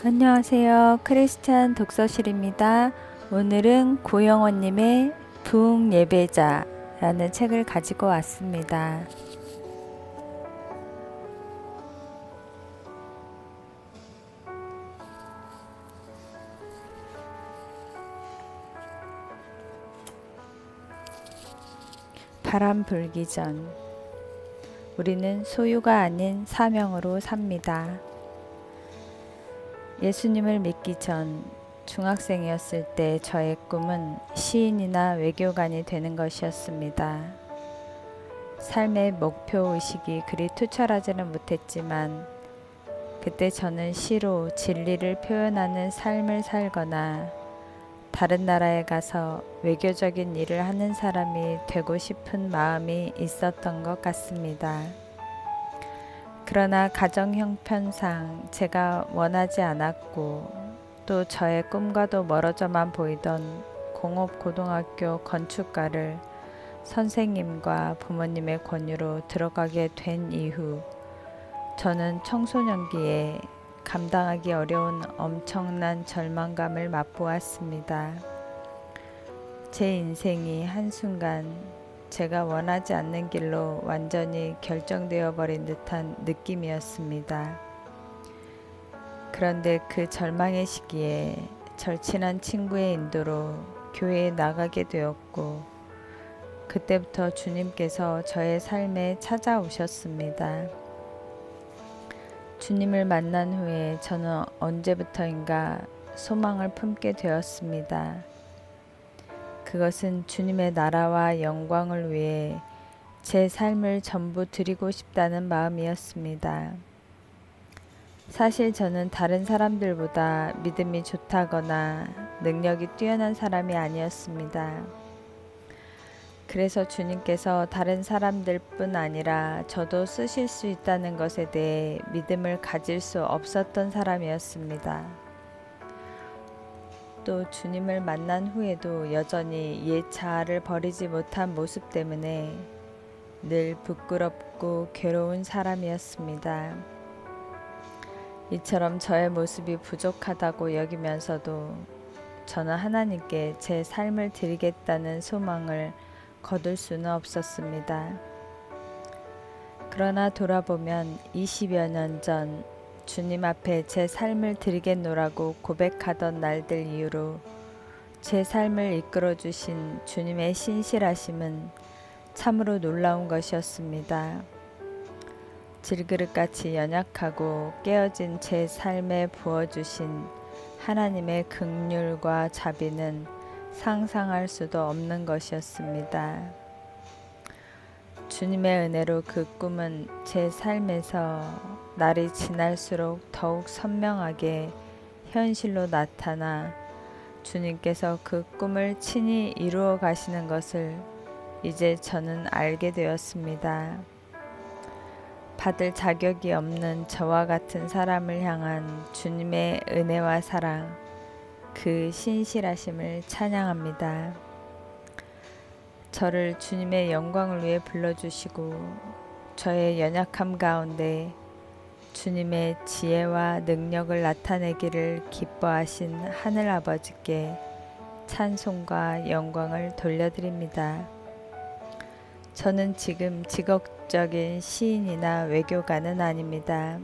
안녕하세요. 크리스찬 독서실입니다. 오늘은 고영원님의 부흥 예배자라는 책을 가지고 왔습니다. 바람 불기 전 우리는 소유가 아닌 사명으로 삽니다. 예수님을 믿기 전 중학생이었을 때 저의 꿈은 시인이나 외교관이 되는 것이었습니다. 삶의 목표 의식이 그리 투철하지는 못했지만 그때 저는 시로 진리를 표현하는 삶을 살거나 다른 나라에 가서 외교적인 일을 하는 사람이 되고 싶은 마음이 있었던 것 같습니다. 그러나 가정 형편상 제가 원하지 않았고 또 저의 꿈과도 멀어져만 보이던 공업고등학교 건축과를 선생님과 부모님의 권유로 들어가게 된 이후 저는 청소년기에 감당하기 어려운 엄청난 절망감을 맛보았습니다. 제 인생이 한순간 제가 원하지 않는 길로 완전히 결정되어 버린 듯한 느낌이었습니다. 그런데 그 절망의 시기에 절친한 친구의 인도로 교회에 나가게 되었고 그때부터 주님께서 저의 삶에 찾아오셨습니다. 주님을 만난 후에 저는 언제부터인가 소망을 품게 되었습니다. 그것은 주님의 나라와 영광을 위해 제 삶을 전부 드리고 싶다는 마음이었습니다. 사실 저는 다른 사람들보다 믿음이 좋다거나 능력이 뛰어난 사람이 아니었습니다. 그래서 주님께서 다른 사람들뿐 아니라 저도 쓰실 수 있다는 것에 대해 믿음을 가질 수 없었던 사람이었습니다. 또 주님을 만난 후에도 여전히 옛 자아를 버리지 못한 모습 때문에 늘 부끄럽고 괴로운 사람이었습니다. 이처럼 저의 모습이 부족하다고 여기면서도 저는 하나님께 제 삶을 드리겠다는 소망을 거둘 수는 없었습니다. 그러나 돌아보면 20여 년 전 주님 앞에 제 삶을 드리겠노라고 고백하던 날들 이후로 제 삶을 이끌어 주신 주님의 신실하심은 참으로 놀라운 것이었습니다. 질그릇같이 연약하고 깨어진 제 삶에 부어주신 하나님의 긍휼과 자비는 상상할 수도 없는 것이었습니다. 주님의 은혜로 그 꿈은 제 삶에서 날이 지날수록 더욱 선명하게 현실로 나타나 주님께서 그 꿈을 친히 이루어 가시는 것을 이제 저는 알게 되었습니다. 받을 자격이 없는 저와 같은 사람을 향한 주님의 은혜와 사랑, 그 신실하심을 찬양합니다. 저를 주님의 영광을 위해 불러주시고 저의 연약함 가운데 주님의 지혜와 능력을 나타내기를 기뻐하신 하늘 아버지께 찬송과 영광을 돌려드립니다. 저는 지금 직업적인 시인이나 외교가는 아닙니다.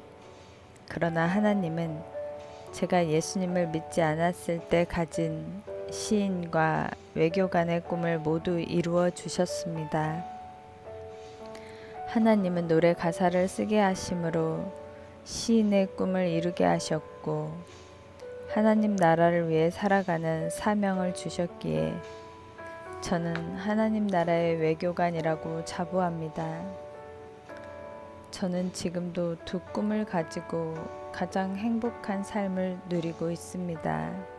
그러나 하나님은 제가 예수님을 믿지 않았을 때 가진 시인과 외교관의 꿈을 모두 이루어 주셨습니다. 하나님은 노래 가사를 쓰게 하심으로 시인의 꿈을 이루게 하셨고 하나님 나라를 위해 살아가는 사명을 주셨기에 저는 하나님 나라의 외교관이라고 자부합니다. 저는 지금도 두 꿈을 가지고 가장 행복한 삶을 누리고 있습니다.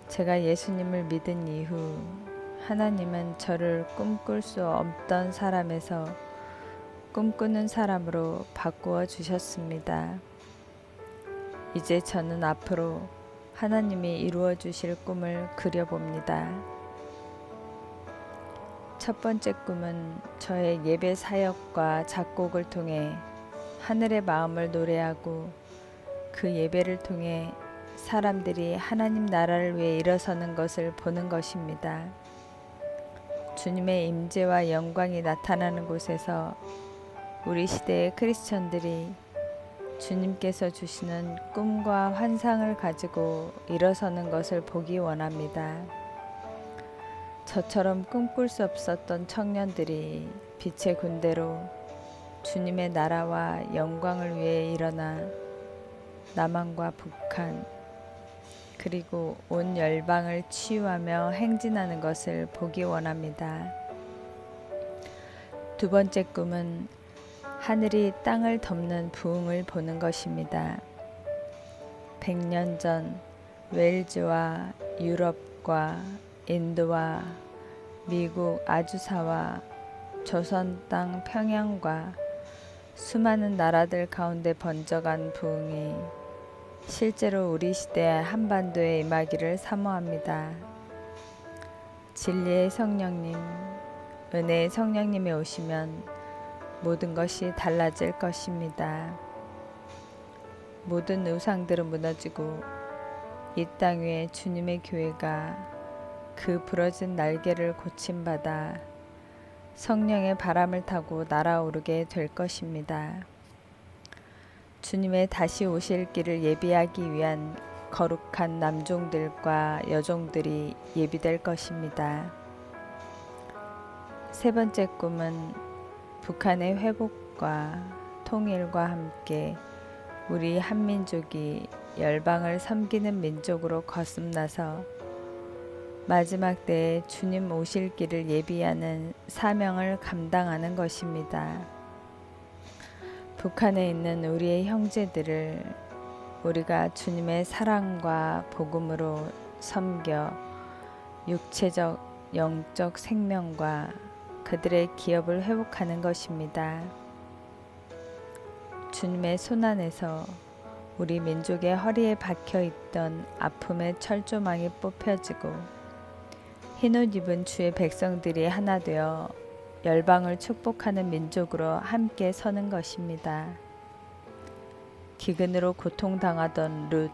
제가 예수님을 믿은 이후 하나님은 저를 꿈꿀 수 없던 사람에서 꿈꾸는 사람으로 바꾸어 주셨습니다. 이제 저는 앞으로 하나님이 이루어 주실 꿈을 그려봅니다. 첫 번째 꿈은 저의 예배 사역과 작곡을 통해 하늘의 마음을 노래하고 그 예배를 통해 사람들이 하나님 나라를 위해 일어서는 것을 보는 것입니다. 주님의 임재와 영광이 나타나는 곳에서 우리 시대의 크리스천들이 주님께서 주시는 꿈과 환상을 가지고 일어서는 것을 보기 원합니다. 저처럼 꿈꿀 수 없었던 청년들이 빛의 군대로 주님의 나라와 영광을 위해 일어나 남한과 북한 그리고 온 열방을 치유하며 행진하는 것을 보기 원합니다. 두 번째 꿈은 하늘이 땅을 덮는 부흥을 보는 것입니다. 100년 전 웨일즈와 유럽과 인도와 미국 아주사와 조선 땅 평양과 수많은 나라들 가운데 번져간 부흥이 실제로 우리 시대의 한반도에 임하기를 사모합니다. 진리의 성령님, 은혜의 성령님이 오시면 모든 것이 달라질 것입니다. 모든 우상들은 무너지고 이 땅 위에 주님의 교회가 그 부러진 날개를 고침받아 성령의 바람을 타고 날아오르게 될 것입니다. 주님의 다시 오실 길을 예비하기 위한 거룩한 남종들과 여종들이 예비될 것입니다. 세 번째 꿈은 북한의 회복과 통일과 함께 우리 한민족이 열방을 섬기는 민족으로 거듭나서 마지막 때에 주님 오실 길을 예비하는 사명을 감당하는 것입니다. 북한에 있는 우리의 형제들을 우리가 주님의 사랑과 복음으로 섬겨 육체적, 영적 생명과 그들의 기업을 회복하는 것입니다. 주님의 손안에서 우리 민족의 허리에 박혀 있던 아픔의 철조망이 뽑혀지고 흰옷 입은 주의 백성들이 하나 되어 열방을 축복하는 민족으로 함께 서는 것입니다. 기근으로 고통당하던 룻,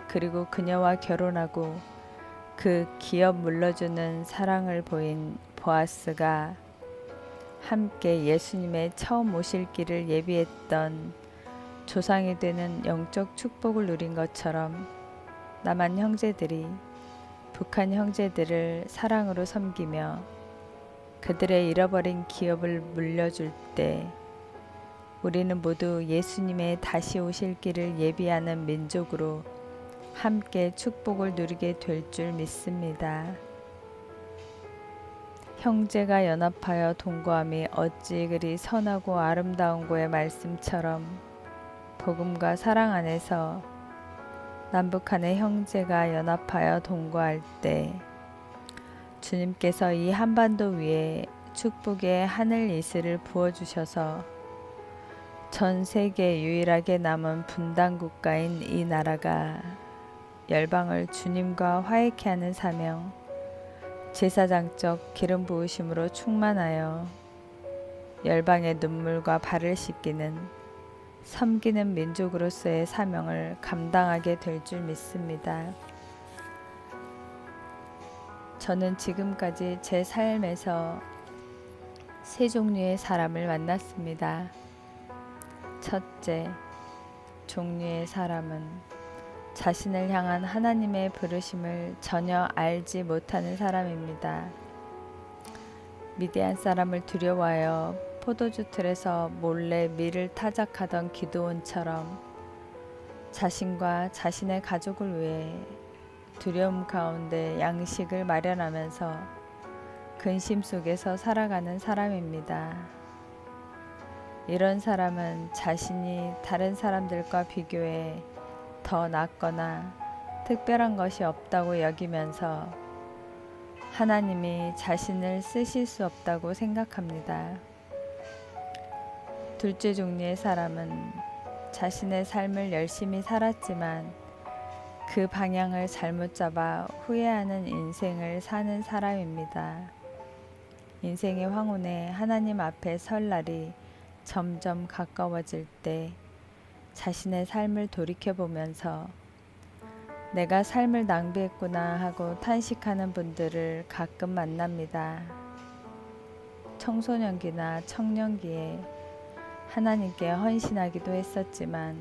그리고 그녀와 결혼하고 그 기업 물러주는 사랑을 보인 보아스가 함께 예수님의 처음 오실 길을 예비했던 조상이 되는 영적 축복을 누린 것처럼 남한 형제들이 북한 형제들을 사랑으로 섬기며 그들의 잃어버린 기업을 물려줄 때 우리는 모두 예수님의 다시 오실 길을 예비하는 민족으로 함께 축복을 누리게 될 줄 믿습니다. 형제가 연합하여 동거함이 어찌 그리 선하고 아름다운고의 말씀처럼 복음과 사랑 안에서 남북한의 형제가 연합하여 동거할 때 주님께서 이 한반도 위에 축복의 하늘 이슬을 부어주셔서 전 세계 유일하게 남은 분단 국가인 이 나라가 열방을 주님과 화해케 하는 사명, 제사장적 기름 부으심으로 충만하여 열방의 눈물과 발을 씻기는 섬기는 민족으로서의 사명을 감당하게 될 줄 믿습니다. 저는 지금까지 제 삶에서 세 종류의 사람을 만났습니다. 첫째, 종류의 사람은 자신을 향한 하나님의 부르심을 전혀 알지 못하는 사람입니다. 미디안 사람을 두려워하여 포도주 틀에서 몰래 밀을 타작하던 기드온처럼 자신과 자신의 가족을 위해 두려움 가운데 양식을 마련하면서 근심 속에서 살아가는 사람입니다. 이런 사람은 자신이 다른 사람들과 비교해 더 낫거나 특별한 것이 없다고 여기면서 하나님이 자신을 쓰실 수 없다고 생각합니다. 둘째 종류의 사람은 자신의 삶을 열심히 살았지만 그 방향을 잘못 잡아 후회하는 인생을 사는 사람입니다. 인생의 황혼에 하나님 앞에 설 날이 점점 가까워질 때 자신의 삶을 돌이켜보면서 내가 삶을 낭비했구나 하고 탄식하는 분들을 가끔 만납니다. 청소년기나 청년기에 하나님께 헌신하기도 했었지만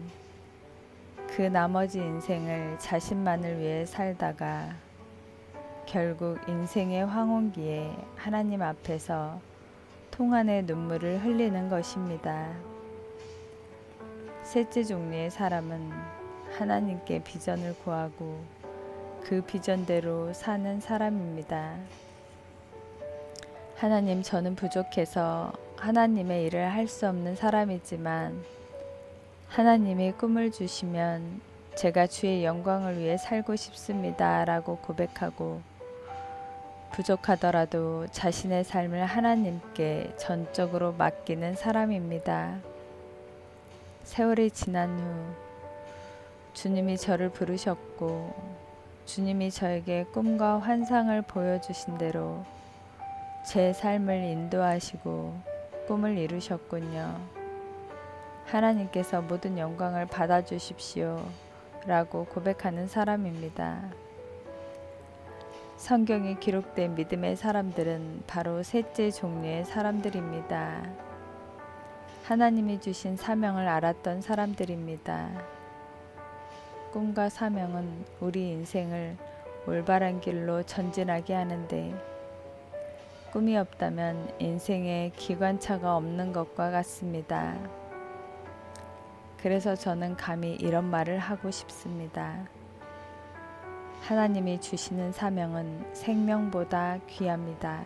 그 나머지 인생을 자신만을 위해 살다가 결국 인생의 황혼기에 하나님 앞에서 통한의 눈물을 흘리는 것입니다. 셋째 종류의 사람은 하나님께 비전을 구하고 그 비전대로 사는 사람입니다. 하나님, 저는 부족해서 하나님의 일을 할 수 없는 사람이지만 하나님이 꿈을 주시면 제가 주의 영광을 위해 살고 싶습니다 라고 고백하고 부족하더라도 자신의 삶을 하나님께 전적으로 맡기는 사람입니다. 세월이 지난 후 주님이 저를 부르셨고 주님이 저에게 꿈과 환상을 보여주신 대로 제 삶을 인도하시고 꿈을 이루셨군요. 하나님께서 모든 영광을 받아주십시오 라고 고백하는 사람입니다. 성경에 기록된 믿음의 사람들은 바로 셋째 종류의 사람들입니다. 하나님이 주신 사명을 알았던 사람들입니다. 꿈과 사명은 우리 인생을 올바른 길로 전진하게 하는데 꿈이 없다면 인생에 기관차가 없는 것과 같습니다. 그래서 저는 감히 이런 말을 하고 싶습니다. 하나님이 주시는 사명은 생명보다 귀합니다.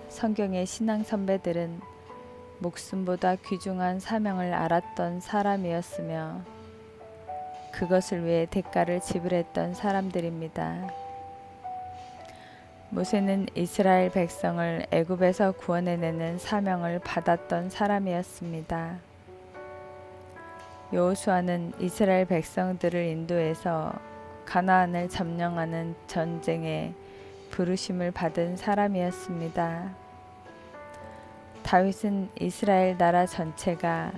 성경의 신앙 선배들은 목숨보다 귀중한 사명을 알았던 사람이었으며 그것을 위해 대가를 지불했던 사람들입니다. 모세는 이스라엘 백성을 애굽에서 구원해내는 사명을 받았던 사람이었습니다. 여호수아는 이스라엘 백성들을 인도해서 가나안을 점령하는 전쟁에 부르심을 받은 사람이었습니다. 다윗은 이스라엘 나라 전체가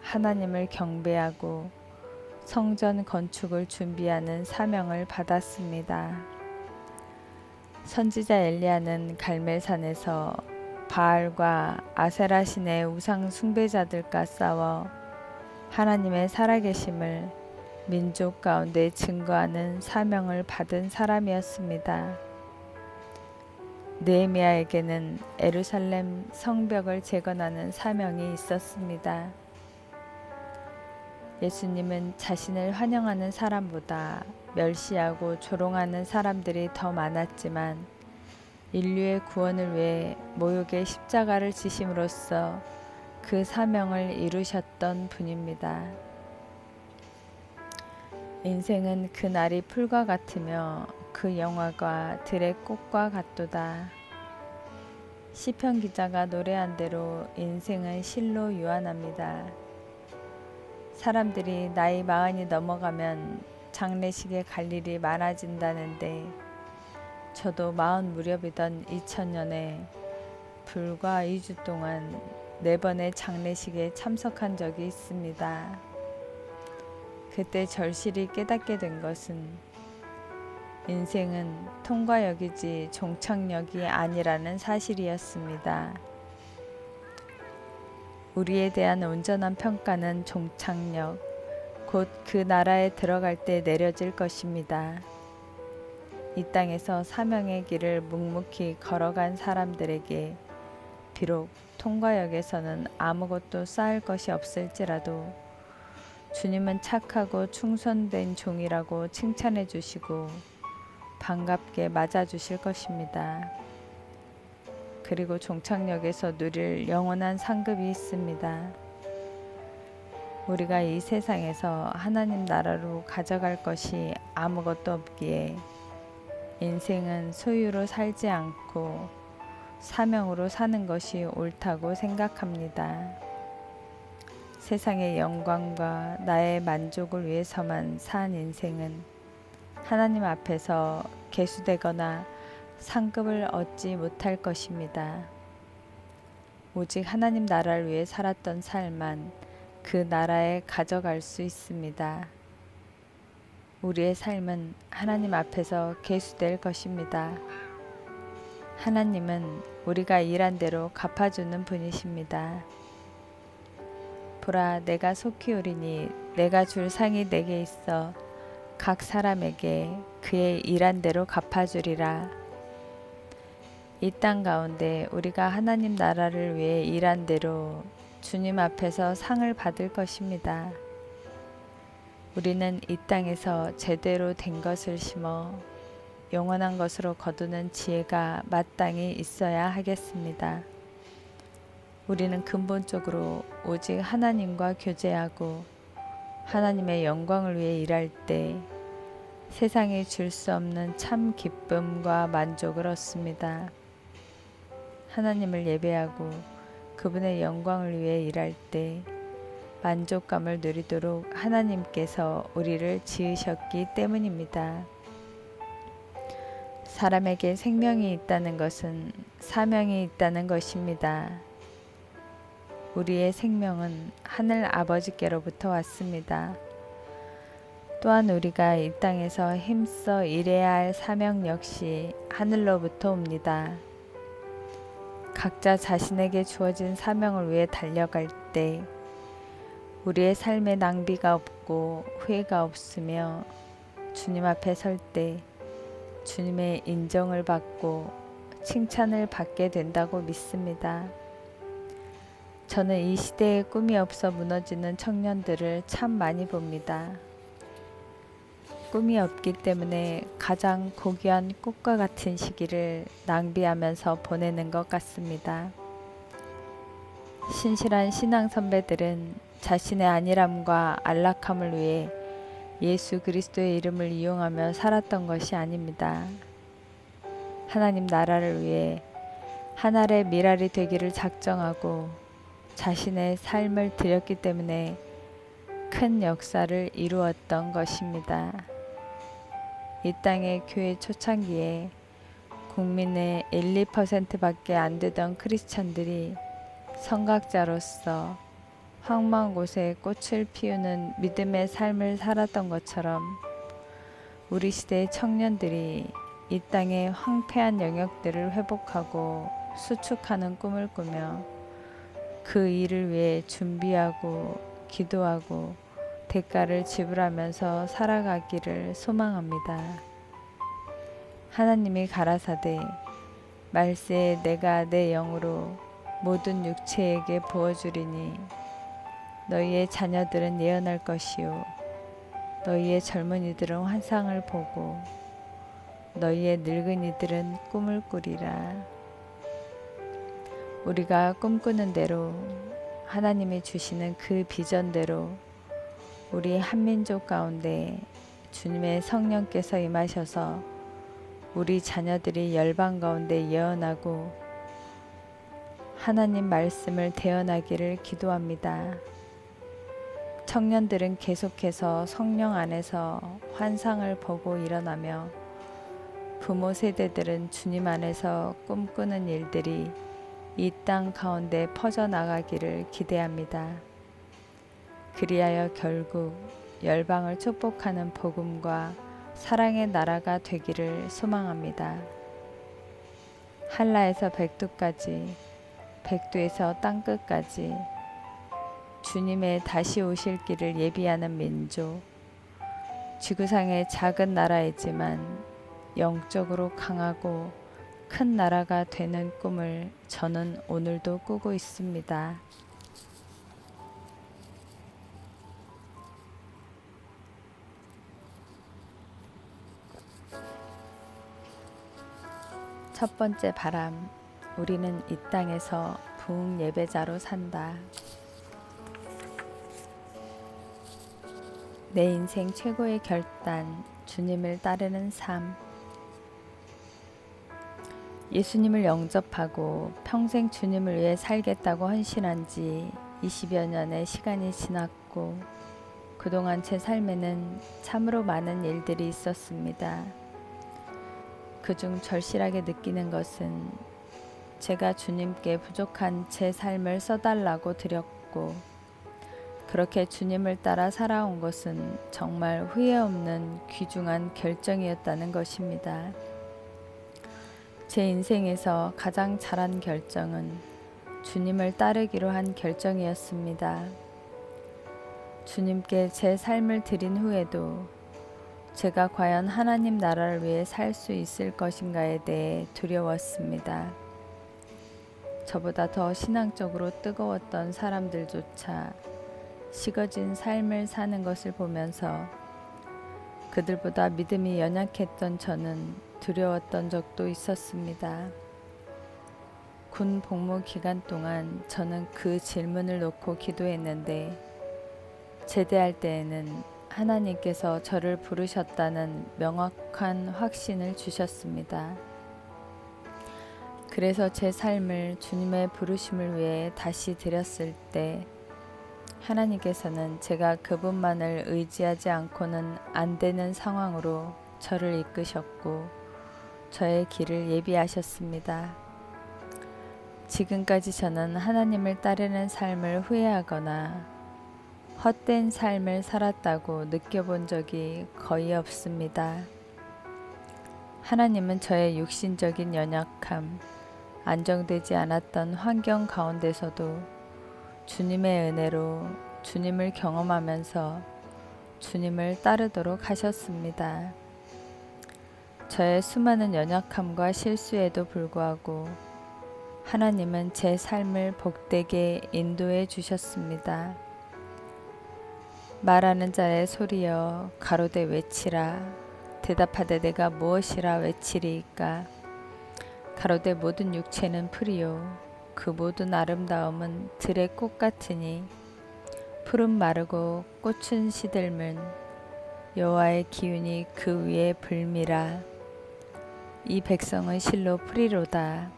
하나님을 경배하고 성전 건축을 준비하는 사명을 받았습니다. 선지자 엘리야는 갈멜산에서 바알과 아세라 신의 우상 숭배자들과 싸워 하나님의 살아계심을 민족 가운데 증거하는 사명을 받은 사람이었습니다. 느헤미야에게는 예루살렘 성벽을 재건하는 사명이 있었습니다. 예수님은 자신을 환영하는 사람보다 멸시하고 조롱하는 사람들이 더 많았지만 인류의 구원을 위해 모욕의 십자가를 지심으로써 그 사명을 이루셨던 분입니다. 인생은 그 날이 풀과 같으며 그 영화가 들의 꽃과 같도다. 시편 기자가 노래한 대로 인생은 실로 유한합니다. 사람들이 나이 40이 넘어가면 장례식에 갈 일이 많아진다는데 저도 40 무렵이던 2000년에 불과 2주 동안 4번의 장례식에 참석한 적이 있습니다. 그때 절실히 깨닫게 된 것은 인생은 통과역이지 종착역이 아니라는 사실이었습니다. 우리에 대한 온전한 평가는 종착역, 곧 그 나라에 들어갈 때 내려질 것입니다. 이 땅에서 사명의 길을 묵묵히 걸어간 사람들에게 비록 통과역에서는 아무것도 쌓을 것이 없을지라도 주님은 착하고 충성된 종이라고 칭찬해 주시고 반갑게 맞아 주실 것입니다. 그리고 종착역에서 누릴 영원한 상급이 있습니다. 우리가 이 세상에서 하나님 나라로 가져갈 것이 아무것도 없기에 인생은 소유로 살지 않고 사명으로 사는 것이 옳다고 생각합니다. 세상의 영광과 나의 만족을 위해서만 산 인생은 하나님 앞에서 계수되거나 상급을 얻지 못할 것입니다. 오직 하나님 나라를 위해 살았던 삶만 그 나라에 가져갈 수 있습니다. 우리의 삶은 하나님 앞에서 계수될 것입니다. 하나님은 우리가 일한 대로 갚아주는 분이십니다. 보라, 내가 속히 오리니 내가 줄 상이 내게 있어 각 사람에게 그의 일한 대로 갚아주리라. 이 땅 가운데 우리가 하나님 나라를 위해 일한 대로 주님 앞에서 상을 받을 것입니다. 우리는 이 땅에서 제대로 된 것을 심어 영원한 것으로 거두는 지혜가 마땅히 있어야 하겠습니다. 우리는 근본적으로 오직 하나님과 교제하고 하나님의 영광을 위해 일할 때 세상이 줄 수 없는 참 기쁨과 만족을 얻습니다. 하나님을 예배하고 그분의 영광을 위해 일할 때 만족감을 누리도록 하나님께서 우리를 지으셨기 때문입니다. 사람에게 생명이 있다는 것은 사명이 있다는 것입니다. 우리의 생명은 하늘 아버지께로부터 왔습니다. 또한 우리가 이 땅에서 힘써 일해야 할 사명 역시 하늘로부터 옵니다. 각자 자신에게 주어진 사명을 위해 달려갈 때 우리의 삶에 낭비가 없고 후회가 없으며 주님 앞에 설 때 주님의 인정을 받고 칭찬을 받게 된다고 믿습니다. 저는 이 시대에 꿈이 없어 무너지는 청년들을 참 많이 봅니다. 꿈이 없기 때문에 가장 고귀한 꽃과 같은 시기를 낭비하면서 보내는 것 같습니다. 신실한 신앙 선배들은 자신의 안일함과 안락함을 위해 예수 그리스도의 이름을 이용하며 살았던 것이 아닙니다. 하나님 나라를 위해 한 알의 밀알이 되기를 작정하고 자신의 삶을 드렸기 때문에 큰 역사를 이루었던 것입니다. 이 땅의 교회 초창기에 국민의 1, 2%밖에 안 되던 크리스찬들이 선각자로서 황망한 곳에 꽃을 피우는 믿음의 삶을 살았던 것처럼 우리 시대의 청년들이 이 땅의 황폐한 영역들을 회복하고 수축하는 꿈을 꾸며 그 일을 위해 준비하고 기도하고 대가를 지불하면서 살아가기를 소망합니다. 하나님이 가라사대 말세에 내가 내 영으로 모든 육체에게 부어주리니 너희의 자녀들은 예언할 것이요 너희의 젊은이들은 환상을 보고 너희의 늙은이들은 꿈을 꾸리라. 우리가 꿈꾸는 대로 하나님이 주시는 그 비전대로 우리 한민족 가운데 주님의 성령께서 임하셔서 우리 자녀들이 열방 가운데 예언하고 하나님 말씀을 대언하기를 기도합니다. 청년들은 계속해서 성령 안에서 환상을 보고 일어나며 부모 세대들은 주님 안에서 꿈꾸는 일들이 이 땅 가운데 퍼져나가기를 기대합니다. 그리하여 결국 열방을 축복하는 복음과 사랑의 나라가 되기를 소망합니다. 한라에서 백두까지, 백두에서 땅끝까지 주님의 다시 오실 길을 예비하는 민족, 지구상의 작은 나라이지만 영적으로 강하고 큰 나라가 되는 꿈을 저는 오늘도 꾸고 있습니다. 첫 번째 바람, 우리는 이 땅에서 부흥 예배자로 산다. 내 인생 최고의 결단, 주님을 따르는 삶. 예수님을 영접하고 평생 주님을 위해 살겠다고 헌신한 지 20여 년의 시간이 지났고 그동안 제 삶에는 참으로 많은 일들이 있었습니다. 그중 절실하게 느끼는 것은 제가 주님께 부족한 제 삶을 써달라고 드렸고 그렇게 주님을 따라 살아온 것은 정말 후회 없는 귀중한 결정이었다는 것입니다. 제 인생에서 가장 잘한 결정은 주님을 따르기로 한 결정이었습니다. 주님께 제 삶을 드린 후에도 제가 과연 하나님 나라를 위해 살 수 있을 것인가에 대해 두려웠습니다. 저보다 더 신앙적으로 뜨거웠던 사람들조차 식어진 삶을 사는 것을 보면서 그들보다 믿음이 연약했던 저는 두려웠던 적도 있었습니다. 군 복무 기간 동안 저는 그 질문을 놓고 기도했는데 제대할 때에는 하나님께서 저를 부르셨다는 명확한 확신을 주셨습니다. 그래서 제 삶을 주님의 부르심을 위해 다시 드렸을 때 하나님께서는 제가 그분만을 의지하지 않고는 안 되는 상황으로 저를 이끄셨고 저의 길을 예비하셨습니다. 지금까지 저는 하나님을 따르는 삶을 후회하거나 헛된 삶을 살았다고 느껴본 적이 거의 없습니다. 하나님은 저의 육신적인 연약함, 안정되지 않았던 환경 가운데서도 주님의 은혜로 주님을 경험하면서 주님을 따르도록 하셨습니다. 저의 수많은 연약함과 실수에도 불구하고 하나님은 제 삶을 복되게 인도해 주셨습니다. 말하는 자의 소리여 가로되 외치라. 대답하되 내가 무엇이라 외치리이까. 가로되 모든 육체는 풀이요 그 모든 아름다움은 들의 꽃 같으니 푸른 마르고 꽃은 시들문 여호와의 기운이 그 위에 불미라. 이 백성은 실로 풀이로다.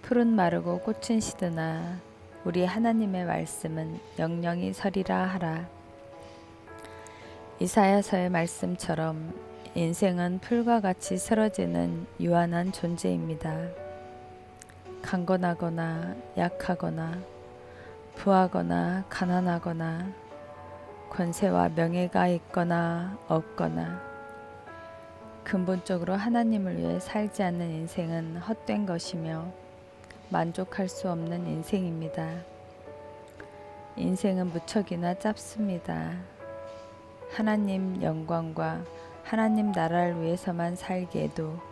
푸른 마르고 꽃은 시드나 우리 하나님의 말씀은 영영이 서리라 하라. 이사야서의 말씀처럼 인생은 풀과 같이 쓰러지는 유한한 존재입니다. 강건하거나 약하거나 부하거나 가난하거나 권세와 명예가 있거나 없거나 근본적으로 하나님을 위해 살지 않는 인생은 헛된 것이며 만족할 수 없는 인생입니다. 인생은 무척이나 짧습니다. 하나님 영광과 하나님 나라를 위해서만 살기에도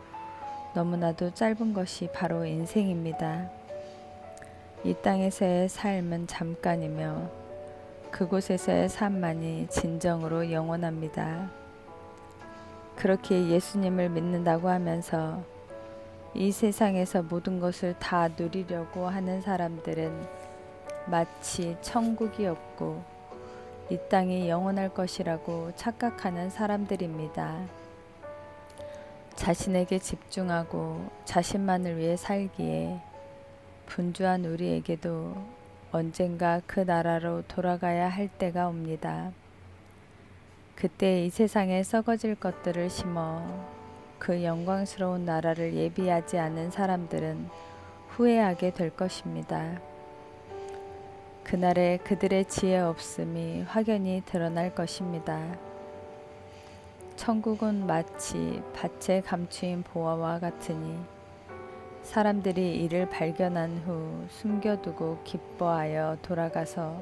너무나도 짧은 것이 바로 인생입니다. 이 땅에서의 삶은 잠깐이며 그곳에서의 삶만이 진정으로 영원합니다. 그렇게 예수님을 믿는다고 하면서 이 세상에서 모든 것을 다 누리려고 하는 사람들은 마치 천국이 없고 이 땅이 영원할 것이라고 착각하는 사람들입니다. 자신에게 집중하고 자신만을 위해 살기에 분주한 우리에게도 언젠가 그 나라로 돌아가야 할 때가 옵니다. 그때 이 세상에 썩어질 것들을 심어 그 영광스러운 나라를 예비하지 않은 사람들은 후회하게 될 것입니다. 그날에 그들의 지혜 없음이 확연히 드러날 것입니다. 천국은 마치 밭에 감추인 보화와 같으니 사람들이 이를 발견한 후 숨겨두고 기뻐하여 돌아가서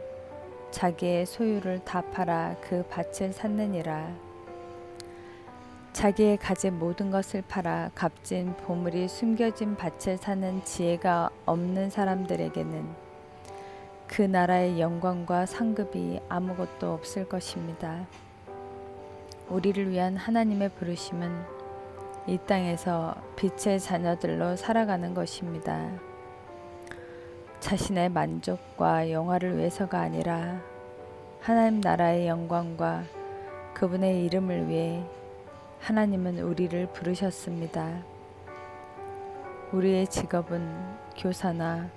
자기의 소유를 다 팔아 그 밭을 샀느니라. 자기의 가진 모든 것을 팔아 값진 보물이 숨겨진 밭을 사는 지혜가 없는 사람들에게는 그 나라의 영광과 상급이 아무것도 없을 것입니다. 우리를 위한 하나님의 부르심은 이 땅에서 빛의 자녀들로 살아가는 것입니다. 자신의 만족과 영화를 위해서가 아니라 하나님 나라의 영광과 그분의 이름을 위해 하나님은 우리를 부르셨습니다. 우리의 직업은 교사나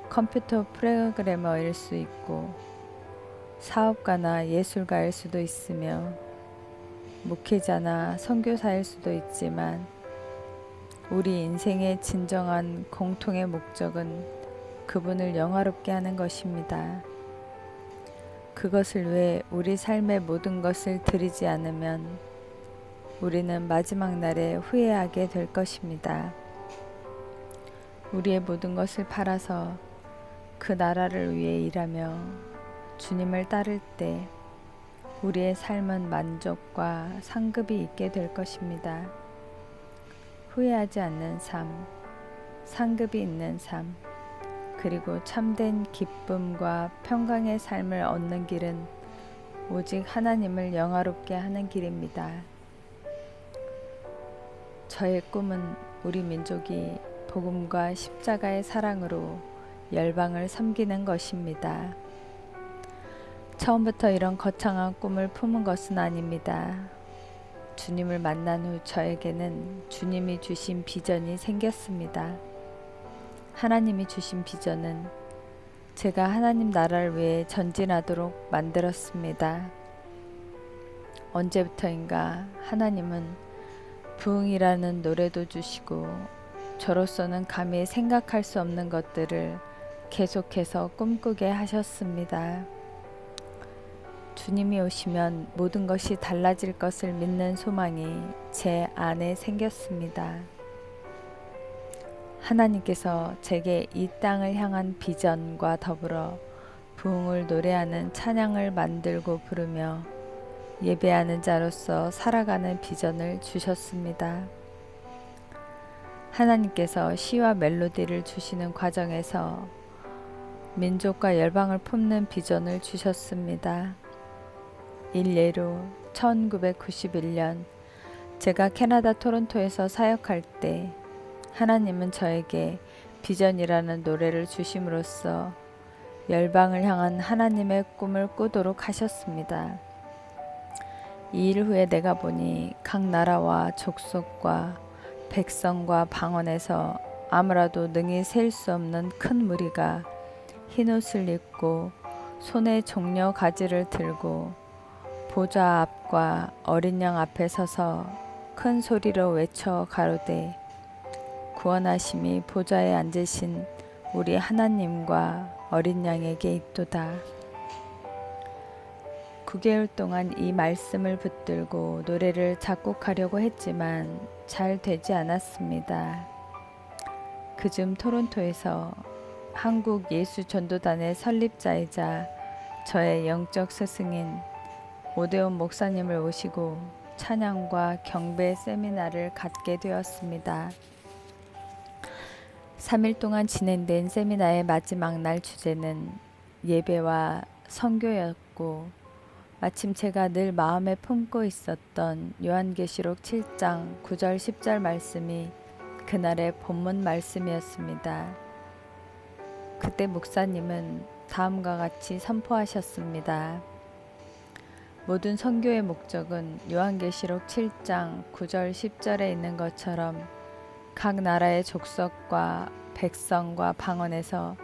컴퓨터 프로그래머일 수 있고 사업가나 예술가일 수도 있으며 목회자나 선교사일 수도 있지만 우리 인생의 진정한 공통의 목적은 그분을 영화롭게 하는 것입니다. 그것을 위해 우리 삶의 모든 것을 드리지 않으면 우리는 마지막 날에 후회하게 될 것입니다. 우리의 모든 것을 팔아서 그 나라를 위해 일하며 주님을 따를 때 우리의 삶은 만족과 상급이 있게 될 것입니다. 후회하지 않는 삶, 상급이 있는 삶, 그리고 참된 기쁨과 평강의 삶을 얻는 길은 오직 하나님을 영화롭게 하는 길입니다. 저의 꿈은 우리 민족이 복음과 십자가의 사랑으로 열방을 섬기는 것입니다. 처음부터 이런 거창한 꿈을 품은 것은 아닙니다. 주님을 만난 후 저에게는 주님이 주신 비전이 생겼습니다. 하나님이 주신 비전은 제가 하나님 나라를 위해 전진하도록 만들었습니다. 언제부터인가 하나님은 부흥이라는 노래도 주시고 저로서는 감히 생각할 수 없는 것들을 계속해서 꿈꾸게 하셨습니다. 주님이 오시면 모든 것이 달라질 것을 믿는 소망이 제 안에 생겼습니다. 하나님께서 제게 이 땅을 향한 비전과 더불어 부흥을 노래하는 찬양을 만들고 부르며 예배하는 자로서 살아가는 비전을 주셨습니다. 하나님께서 시와 멜로디를 주시는 과정에서 민족과 열방을 품는 비전을 주셨습니다. 일례로 1991년 제가 캐나다 토론토에서 사역할 때 하나님은 저에게 비전이라는 노래를 주심으로써 열방을 향한 하나님의 꿈을 꾸도록 하셨습니다. 이 일 후에 내가 보니 각 나라와 족속과 백성과 방언에서 아무라도 능히 셀 수 없는 큰 무리가 흰옷을 입고 손에 종려 가지를 들고 보좌 앞과 어린 양 앞에 서서 큰 소리로 외쳐 가로되 구원하심이 보좌에 앉으신 우리 하나님과 어린 양에게 있도다. 9개월 동안 이 말씀을 붙들고 노래를 작곡하려고 했지만 잘 되지 않았습니다. 그즈음 토론토에서 한국 예수전도단의 설립자이자 저의 영적 스승인 오대원 목사님을 모시고 찬양과 경배 세미나를 갖게 되었습니다. 3일 동안 진행된 세미나의 마지막 날 주제는 예배와 선교였고 마침 제가 늘 마음에 품고 있었던 요한계시록 7장 9절 10절 말씀이 그날의 본문 말씀이었습니다. 그때 목사님은 다음과 같이 선포하셨습니다. 모든 선교의 목적은 요한계시록 7장 9절 10절에 있는 것처럼 각 나라의 족속과 백성과 방언에서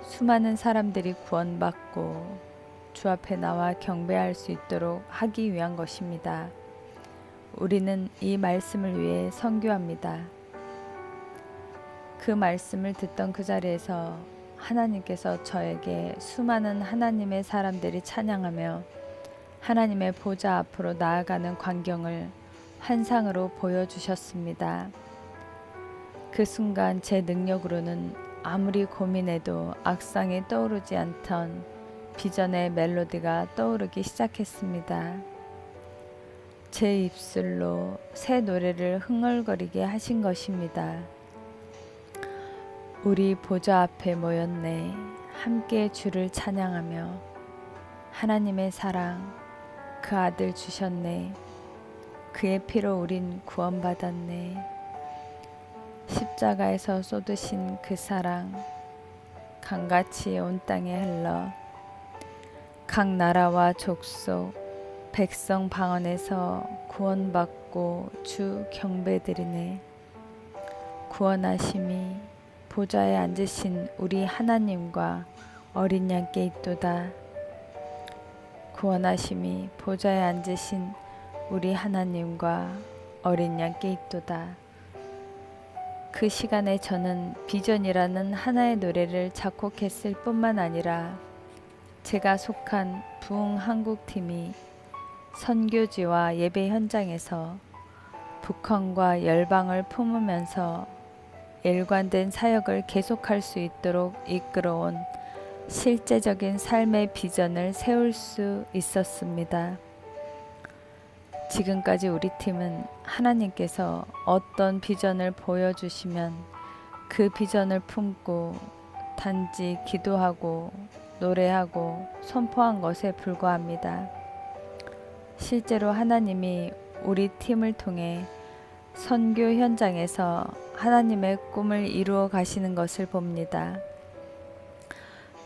수많은 사람들이 구원받고 주 앞에 나와 경배할 수 있도록 하기 위한 것입니다. 우리는 이 말씀을 위해 선교합니다. 그 말씀을 듣던 그 자리에서 하나님께서 저에게 수많은 하나님의 사람들이 찬양하며 하나님의 보좌 앞으로 나아가는 광경을 환상으로 보여주셨습니다. 그 순간 제 능력으로는 아무리 고민해도 악상이 떠오르지 않던 비전의 멜로디가 떠오르기 시작했습니다. 제 입술로 새 노래를 흥얼거리게 하신 것입니다. 우리 보좌 앞에 모였네. 함께 주를 찬양하며 하나님의 사랑 그 아들 주셨네. 그의 피로 우린 구원받았네. 십자가에서 쏟으신 그 사랑 강같이 온 땅에 흘러 각 나라와 족속 백성 방언에서 구원받고 주 경배드리네. 구원하심이 보좌에 앉으신 우리 하나님과 어린 양께 있도다. 구원하심이 보좌에 앉으신 우리 하나님과 어린 양께 있도다. 그 시간에 저는 비전이라는 하나의 노래를 작곡했을 뿐만 아니라 제가 속한 부흥 한국팀이 선교지와 예배 현장에서 북한과 열방을 품으면서 일관된 사역을 계속할 수 있도록 이끌어온 실제적인 삶의 비전을 세울 수 있었습니다. 지금까지 우리 팀은 하나님께서 어떤 비전을 보여주시면 그 비전을 품고 단지 기도하고 노래하고 선포한 것에 불과합니다. 실제로 하나님이 우리 팀을 통해 선교 현장에서 하나님의 꿈을 이루어 가시는 것을 봅니다.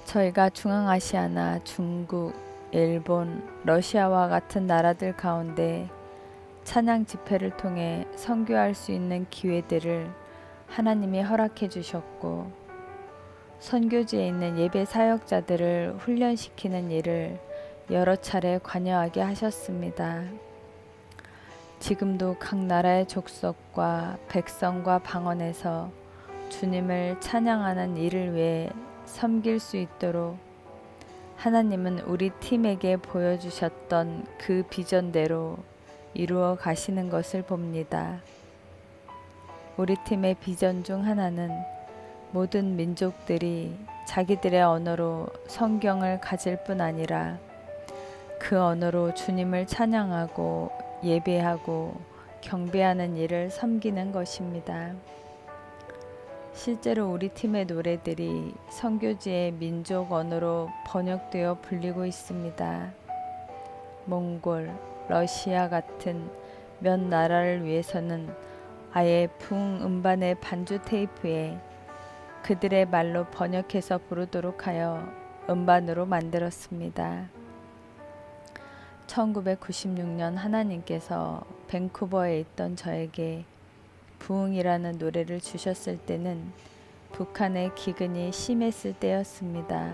저희가 중앙아시아나 중국, 일본, 러시아와 같은 나라들 가운데 찬양 집회를 통해 선교할 수 있는 기회들을 하나님이 허락해 주셨고, 선교지에 있는 예배 사역자들을 훈련시키는 일을 여러 차례 관여하게 하셨습니다. 지금도 각 나라의 족속과 백성과 방언에서 주님을 찬양하는 일을 위해 섬길 수 있도록 하나님은 우리 팀에게 보여주셨던 그 비전대로 이루어 가시는 것을 봅니다. 우리 팀의 비전 중 하나는 모든 민족들이 자기들의 언어로 성경을 가질 뿐 아니라 그 언어로 주님을 찬양하고 예배하고 경배하는 일을 섬기는 것입니다. 실제로 우리 팀의 노래들이 선교지의 민족 언어로 번역되어 불리고 있습니다. 몽골, 러시아 같은 몇 나라를 위해서는 아예 부흥 음반의 반주 테이프에 그들의 말로 번역해서 부르도록 하여 음반으로 만들었습니다. 1996년 하나님께서 밴쿠버에 있던 저에게 부흥이라는 노래를 주셨을 때는 북한의 기근이 심했을 때였습니다.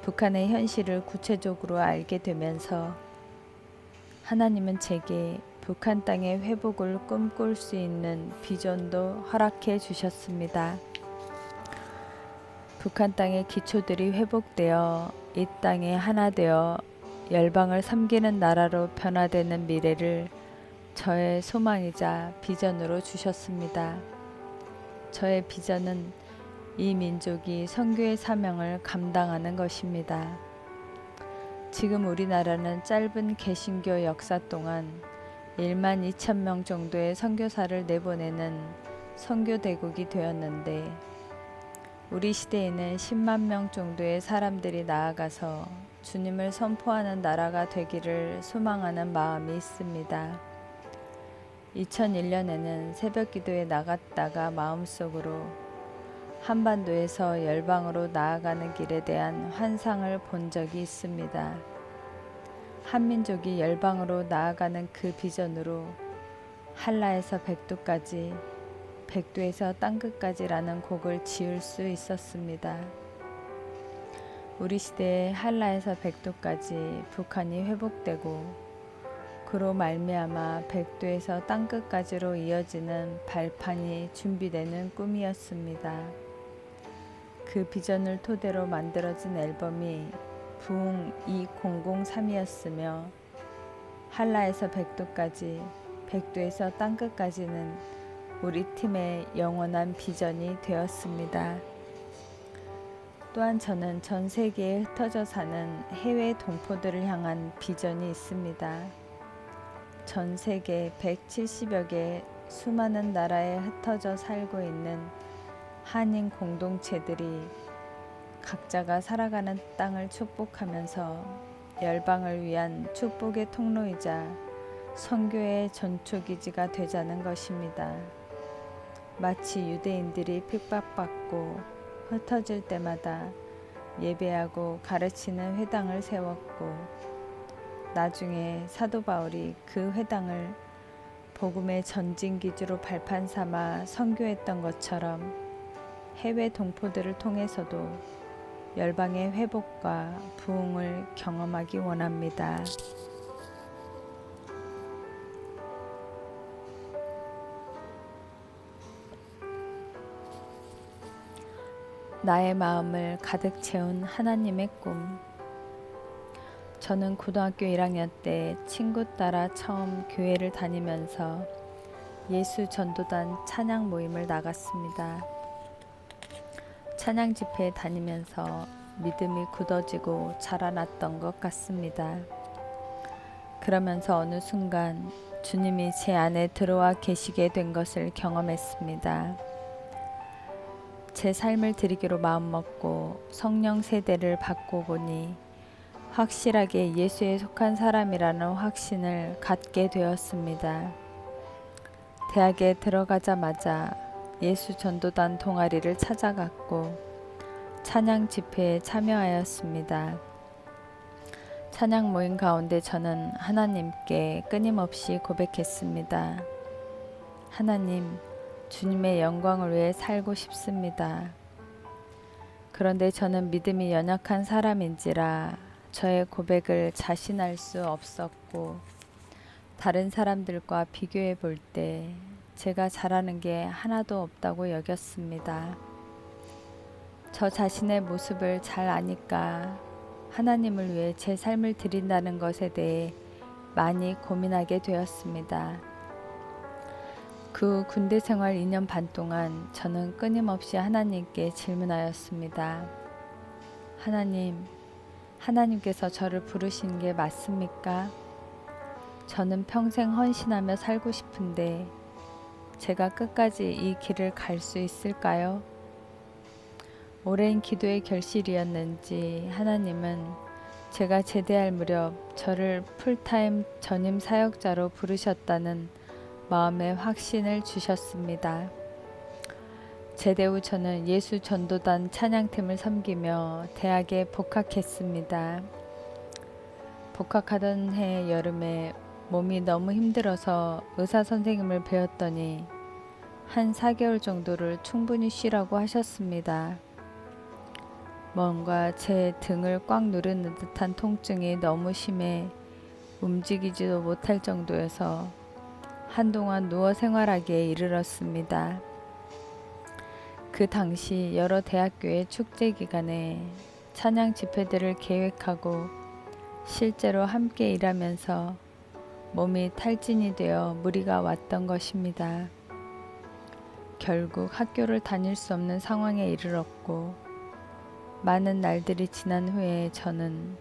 북한의 현실을 구체적으로 알게 되면서 하나님은 제게 북한 땅의 회복을 꿈꿀 수 있는 비전도 허락해 주셨습니다. 북한 땅의 기초들이 회복되어 이 땅에 하나 되어 열방을 섬기는 나라로 변화되는 미래를 저의 소망이자 비전으로 주셨습니다. 저의 비전은 이 민족이 선교의 사명을 감당하는 것입니다. 지금 우리나라는 짧은 개신교 역사 동안 1만 2천 명 정도의 선교사를 내보내는 선교대국이 되었는데, 우리 시대에는 10만 명 정도의 사람들이 나아가서 주님을 선포하는 나라가 되기를 소망하는 마음이 있습니다. 2001년에는 새벽 기도에 나갔다가 마음속으로 한반도에서 열방으로 나아가는 길에 대한 환상을 본 적이 있습니다. 한민족이 열방으로 나아가는 그 비전으로 한라에서 백두까지, 백두에서 땅끝까지라는 곡을 지을 수 있었습니다. 우리 시대의 한라에서 백두까지 북한이 회복되고 그로 말미암아 백두에서 땅끝까지로 이어지는 발판이 준비되는 꿈이었습니다. 그 비전을 토대로 만들어진 앨범이 부흥 2003이었으며 한라에서 백두까지, 백두에서 땅끝까지는 우리 팀의 영원한 비전이 되었습니다. 또한 저는 전 세계에 흩어져 사는 해외 동포들을 향한 비전이 있습니다. 전 세계 170여 개 수많은 나라에 흩어져 살고 있는 한인 공동체들이 각자가 살아가는 땅을 축복하면서 열방을 위한 축복의 통로이자 선교의 전초기지가 되자는 것입니다. 마치 유대인들이 핍박받고 흩어질 때마다 예배하고 가르치는 회당을 세웠고, 나중에 사도 바울이 그 회당을 복음의 전진기지로 발판 삼아 선교했던 것처럼 해외 동포들을 통해서도 열방의 회복과 부흥을 경험하기 원합니다. 나의 마음을 가득 채운 하나님의 꿈. 저는 고등학교 1학년 때 친구 따라 처음 교회를 다니면서 예수 전도단 찬양 모임을 나갔습니다. 찬양 집회에 다니면서 믿음이 굳어지고 자라났던 것 같습니다. 그러면서 어느 순간 주님이 제 안에 들어와 계시게 된 것을 경험했습니다. 제 삶을 드리기로 마음먹고 성령 세대를 받고 보니 확실하게 예수에 속한 사람이라는 확신을 갖게 되었습니다. 대학에 들어가자마자 예수 전도단 동아리를 찾아갔고 찬양 집회에 참여하였습니다. 찬양 모임 가운데 저는 하나님께 끊임없이 고백했습니다. 하나님, 주님의 영광을 위해 살고 싶습니다. 그런데 저는 믿음이 연약한 사람인지라 저의 고백을 자신할 수 없었고 다른 사람들과 비교해 볼 때 제가 잘하는 게 하나도 없다고 여겼습니다. 저 자신의 모습을 잘 아니까 하나님을 위해 제 삶을 드린다는 것에 대해 많이 고민하게 되었습니다. 그 군대 생활 2년 반 동안 저는 끊임없이 하나님께 질문하였습니다. 하나님, 하나님께서 저를 부르신 게 맞습니까? 저는 평생 헌신하며 살고 싶은데 제가 끝까지 이 길을 갈 수 있을까요? 오랜 기도의 결실이었는지 하나님은 제가 제대할 무렵 저를 풀타임 전임 사역자로 부르셨다는 마음의 확신을 주셨습니다. 제대 후 저는 예수 전도단 찬양팀을 섬기며 대학에 복학했습니다. 복학하던 해 여름에 몸이 너무 힘들어서 의사 선생님을 배웠더니 한 4개월 정도를 충분히 쉬라고 하셨습니다. 뭔가 제 등을 꽉 누르는 듯한 통증이 너무 심해 움직이지도 못할 정도여서 한동안 누워 생활하기에 이르렀습니다. 그 당시 여러 대학교의 축제 기간에 찬양 집회들을 계획하고 실제로 함께 일하면서 몸이 탈진이 되어 무리가 왔던 것입니다. 결국 학교를 다닐 수 없는 상황에 이르렀고 많은 날들이 지난 후에 저는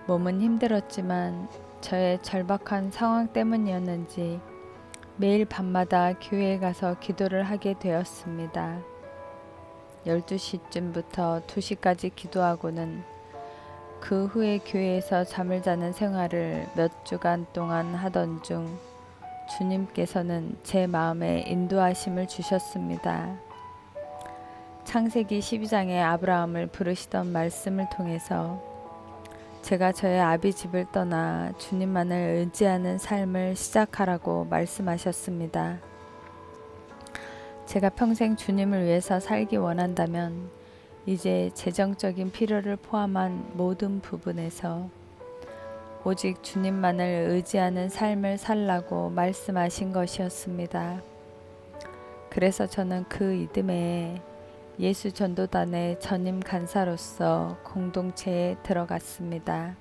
몸은 힘들었지만 저의 절박한 상황 때문이었는지 매일 밤마다 교회에 가서 기도를 하게 되었습니다. 12시쯤부터 2시까지 기도하고는 그 후에 교회에서 잠을 자는 생활을 몇 주간 동안 하던 중 주님께서는 제 마음에 인도하심을 주셨습니다. 창세기 12장에 아브라함을 부르시던 말씀을 통해서 제가 저의 아비 집을 떠나 주님만을 의지하는 삶을 시작하라고 말씀하셨습니다. 제가 평생 주님을 위해서 살기 원한다면 이제 재정적인 필요를 포함한 모든 부분에서 오직 주님만을 의지하는 삶을 살라고 말씀하신 것이었습니다. 그래서 저는 그 이듬해에 예수 전도단의 전임 간사로서 공동체에 들어갔습니다.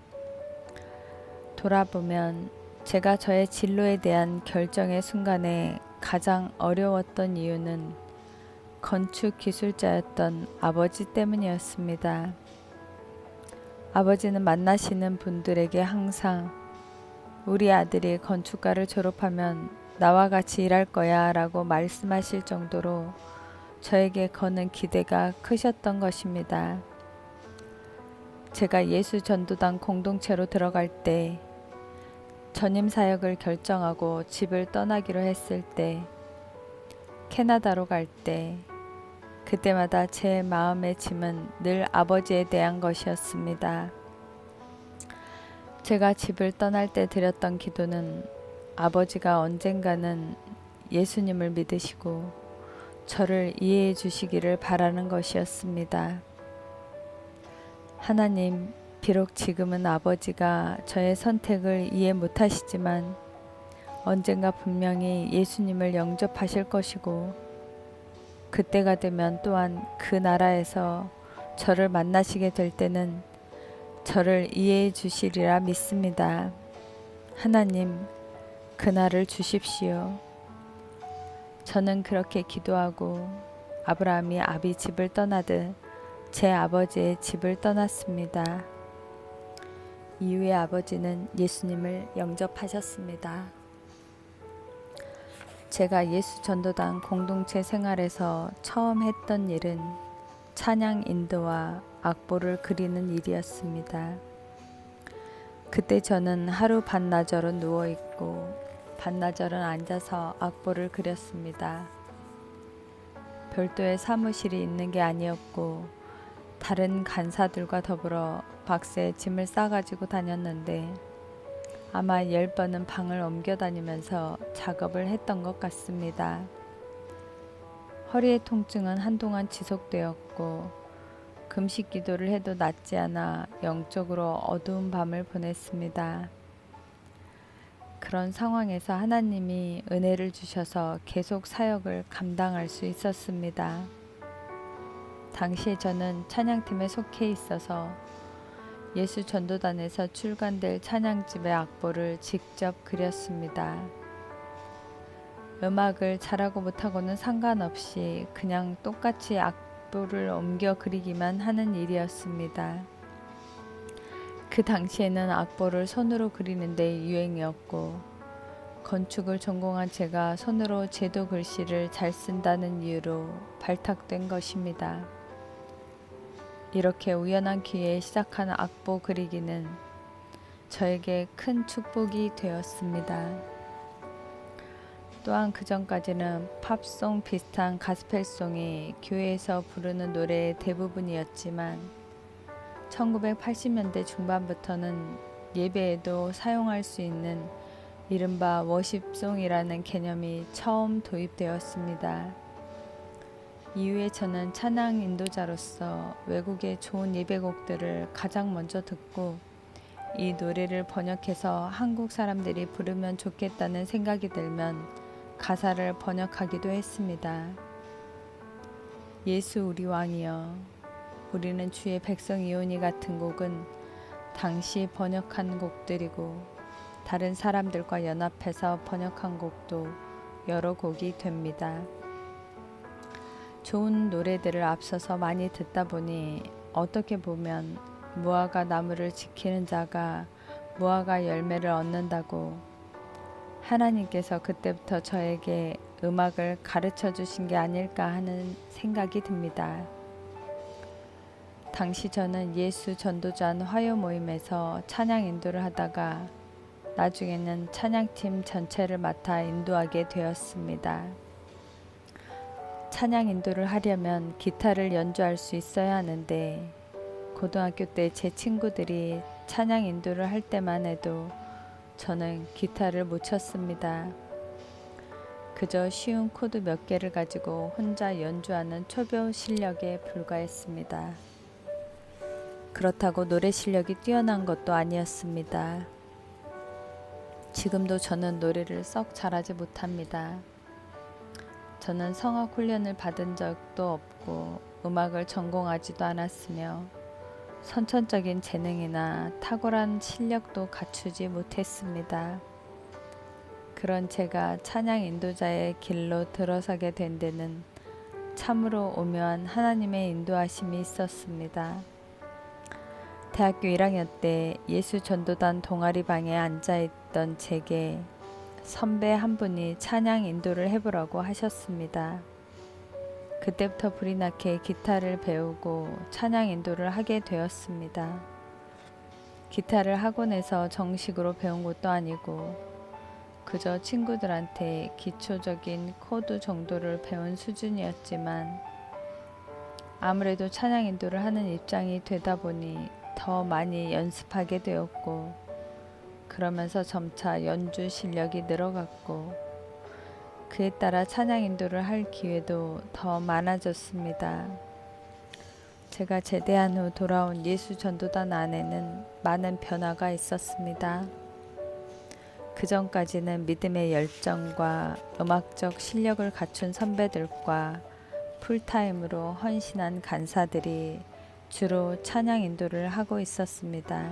돌아보면 제가 저의 진로에 대한 결정의 순간에 가장 어려웠던 이유는 건축 기술자였던 아버지 때문이었습니다. 아버지는 만나시는 분들에게 항상 우리 아들이 건축과를 졸업하면 나와 같이 일할 거야 라고 말씀하실 정도로 저에게 거는 기대가 크셨던 것입니다. 제가 예수 전도단 공동체로 들어갈 때 전임 사역을 결정하고 집을 떠나기로 했을 때 캐나다로 갈 때 그때마다 제 마음의 짐은 늘 아버지에 대한 것이었습니다. 제가 집을 떠날 때 드렸던 기도는 아버지가 언젠가는 예수님을 믿으시고 저를 이해해 주시기를 바라는 것이었습니다. 하나님, 비록 지금은 아버지가 저의 선택을 이해 못하시지만 언젠가 분명히 예수님을 영접하실 것이고 그때가 되면 또한 그 나라에서 저를 만나시게 될 때는 저를 이해해 주시리라 믿습니다. 하나님, 그날을 주십시오. 저는 그렇게 기도하고 아브라함이 아비 집을 떠나듯 제 아버지의 집을 떠났습니다. 이후에 아버지는 예수님을 영접하셨습니다. 제가 예수 전도단 공동체 생활에서 처음 했던 일은 찬양 인도와 악보를 그리는 일이었습니다. 그때 저는 하루 반나절은 누워있고 반나절은 앉아서 악보를 그렸습니다. 별도의 사무실이 있는 게 아니었고 다른 간사들과 더불어 박스에 짐을 싸가지고 다녔는데 아마 10번은 방을 옮겨 다니면서 작업을 했던 것 같습니다. 허리의 통증은 한동안 지속되었고 금식 기도를 해도 낫지 않아 영적으로 어두운 밤을 보냈습니다. 그런 상황에서 하나님이 은혜를 주셔서 계속 사역을 감당할 수 있었습니다. 당시에 저는 찬양팀에 속해 있어서 예수 전도단에서 출간될 찬양집의 악보를 직접 그렸습니다. 음악을 잘하고 못하고는 상관없이 그냥 똑같이 악보를 옮겨 그리기만 하는 일이었습니다. 그 당시에는 악보를 손으로 그리는 데 유행이었고 건축을 전공한 제가 손으로 제도 글씨를 잘 쓴다는 이유로 발탁된 것입니다. 이렇게 우연한 기회에 시작한 악보 그리기는 저에게 큰 축복이 되었습니다. 또한 그 전까지는 팝송 비슷한 가스펠송이 교회에서 부르는 노래의 대부분이었지만 1980년대 중반부터는 예배에도 사용할 수 있는 이른바 워십송이라는 개념이 처음 도입되었습니다. 이후에 저는 찬양 인도자로서 외국의 좋은 예배곡들을 가장 먼저 듣고 이 노래를 번역해서 한국 사람들이 부르면 좋겠다는 생각이 들면 가사를 번역하기도 했습니다. 예수 우리 왕이여, 우리는 주의 백성이오니 같은 곡은 당시 번역한 곡들이고 다른 사람들과 연합해서 번역한 곡도 여러 곡이 됩니다. 좋은 노래들을 앞서서 많이 듣다 보니 어떻게 보면 무화과 나무를 지키는 자가 무화과 열매를 얻는다고 하나님께서 그때부터 저에게 음악을 가르쳐 주신 게 아닐까 하는 생각이 듭니다. 당시 저는 예수 전도전 화요 모임에서 찬양 인도를 하다가 나중에는 찬양팀 전체를 맡아 인도하게 되었습니다. 찬양 인도를 하려면 기타를 연주할 수 있어야 하는데 고등학교 때 제 친구들이 찬양 인도를 할 때만 해도 저는 기타를 못 쳤습니다. 그저 쉬운 코드 몇 개를 가지고 혼자 연주하는 초보 실력에 불과했습니다. 그렇다고 노래 실력이 뛰어난 것도 아니었습니다. 지금도 저는 노래를 썩 잘하지 못합니다. 저는 성악 훈련을 받은 적도 없고 음악을 전공하지도 않았으며 선천적인 재능이나 탁월한 실력도 갖추지 못했습니다. 그런 제가 찬양 인도자의 길로 들어서게 된 데는 참으로 오묘한 하나님의 인도하심이 있었습니다. 대학교 1학년 때 예수 전도단 동아리 방에 앉아있던 제게 선배 한 분이 찬양 인도를 해보라고 하셨습니다. 그때부터 불이 나게 기타를 배우고 찬양 인도를 하게 되었습니다. 기타를 학원에서 정식으로 배운 것도 아니고 그저 친구들한테 기초적인 코드 정도를 배운 수준이었지만 아무래도 찬양 인도를 하는 입장이 되다 보니 더 많이 연습하게 되었고 그러면서 점차 연주 실력이 늘어갔고 그에 따라 찬양 인도를 할 기회도 더 많아졌습니다. 제가 제대한 후 돌아온 예수 전도단 안에는 많은 변화가 있었습니다. 그 전까지는 믿음의 열정과 음악적 실력을 갖춘 선배들과 풀타임으로 헌신한 간사들이 주로 찬양 인도를 하고 있었습니다.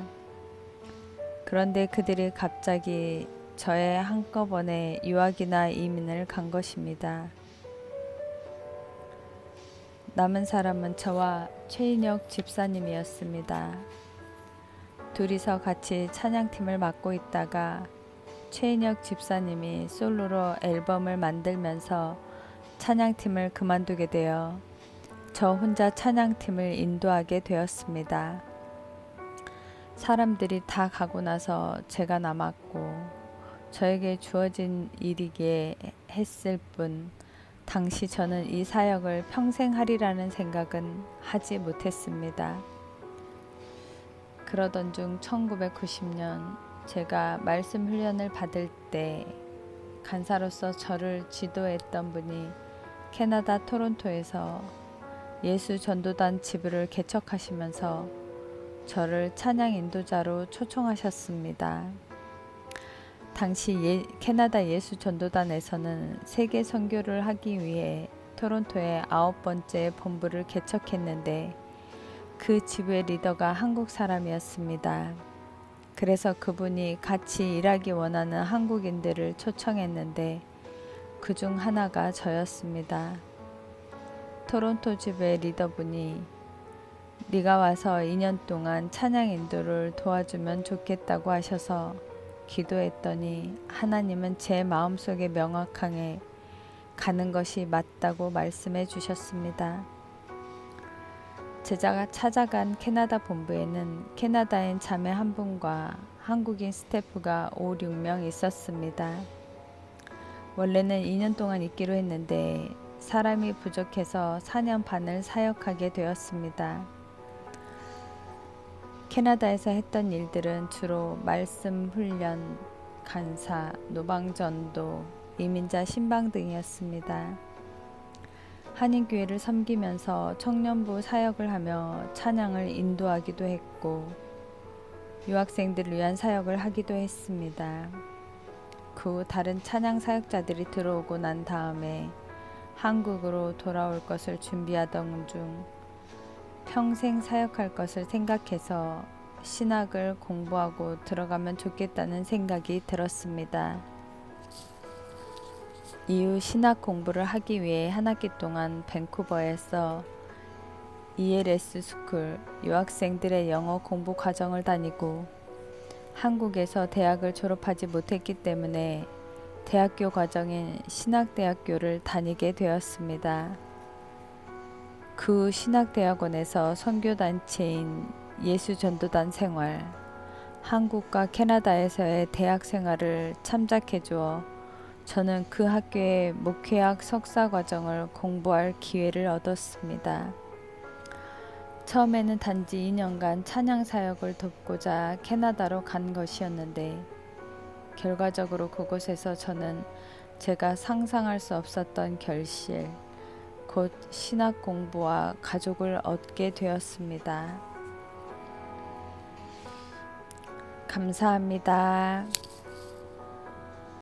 그런데 그들이 갑자기 저의 한꺼번에 유학이나 이민을 간 것입니다. 남은 사람은 저와 최인혁 집사님이었습니다. 둘이서 같이 찬양팀을 맡고 있다가 최인혁 집사님이 솔로로 앨범을 만들면서 찬양팀을 그만두게 되어 저 혼자 찬양팀을 인도하게 되었습니다. 사람들이 다 가고 나서 제가 남았고 저에게 주어진 일이기에 했을 뿐 당시 저는 이 사역을 평생 하리라는 생각은 하지 못했습니다. 그러던 중 1990년 제가 말씀 훈련을 받을 때 간사로서 저를 지도했던 분이 캐나다 토론토에서 예수 전도단 지부를 개척하시면서 저를 찬양 인도자로 초청하셨습니다. 당시 캐나다 예수 전도단에서는 세계 선교를 하기 위해 토론토에 9번째 본부를 개척했는데 그 지부의 리더가 한국 사람이었습니다. 그래서 그분이 같이 일하기 원하는 한국인들을 초청했는데 그중 하나가 저였습니다. 토론토 지부의 리더분이 네가 와서 2년 동안 찬양 인도를 도와주면 좋겠다고 하셔서 기도했더니 하나님은 제 마음속에 명확하게 가는 것이 맞다고 말씀해 주셨습니다. 제자가 찾아간 캐나다 본부에는 캐나다인 자매 한 분과 한국인 스태프가 5, 6명 있었습니다. 원래는 2년 동안 있기로 했는데 사람이 부족해서 4년 반을 사역하게 되었습니다. 캐나다에서 했던 일들은 주로 말씀 훈련, 간사, 노방전도, 이민자 신방 등이었습니다. 한인교회를 섬기면서 청년부 사역을 하며 찬양을 인도하기도 했고 유학생들을 위한 사역을 하기도 했습니다. 그 후 다른 찬양 사역자들이 들어오고 난 다음에 한국으로 돌아올 것을 준비하던 중 평생 사역할 것을 생각해서 신학을 공부하고 들어가면 좋겠다는 생각이 들었습니다. 이후 신학 공부를 하기 위해 한 학기 동안 밴쿠버에서 ELS 스쿨 유학생들의 영어 공부 과정을 다니고 한국에서 대학을 졸업하지 못했기 때문에 대학교 과정인 신학대학교를 다니게 되었습니다. 그 신학대학원에서 선교단체인 예수전도단 생활, 한국과 캐나다에서의 대학 생활을 참작해 주어 저는 그 학교의 목회학 석사 과정을 공부할 기회를 얻었습니다. 처음에는 단지 2년간 찬양 사역을 돕고자 캐나다로 간 것이었는데 결과적으로 그곳에서 저는 제가 상상할 수 없었던 결실, 곧 신학 공부와 가족을 얻게 되었습니다. 감사합니다.